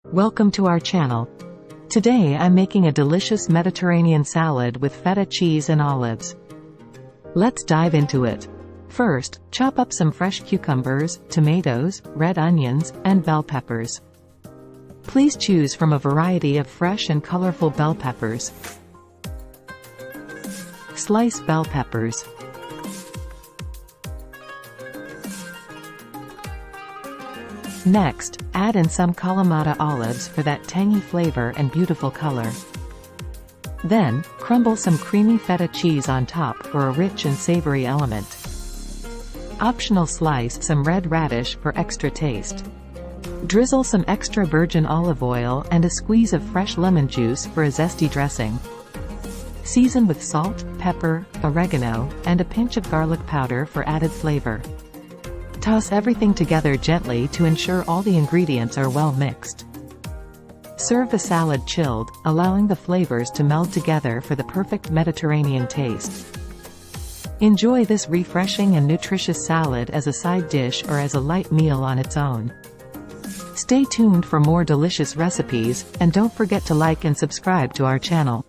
Welcome to our channel. Today I'm making a delicious Mediterranean salad with feta cheese and olives. Let's dive into it. First, chop up some fresh cucumbers, tomatoes, red onions, and bell peppers. Please choose from a variety of fresh and colorful bell peppers. Slice bell peppers. Next, add in some Kalamata olives for that tangy flavor and beautiful color. Then, crumble some creamy feta cheese on top for a rich and savory element. Optional, slice some red radish for extra taste. Drizzle some extra virgin olive oil and a squeeze of fresh lemon juice for a zesty dressing. Season with salt, pepper, oregano, and a pinch of garlic powder for added flavor. Toss everything together gently to ensure all the ingredients are well mixed. Serve the salad chilled, allowing the flavors to meld together for the perfect Mediterranean taste. Enjoy this refreshing and nutritious salad as a side dish or as a light meal on its own. Stay tuned for more delicious recipes, and don't forget to like and subscribe to our channel.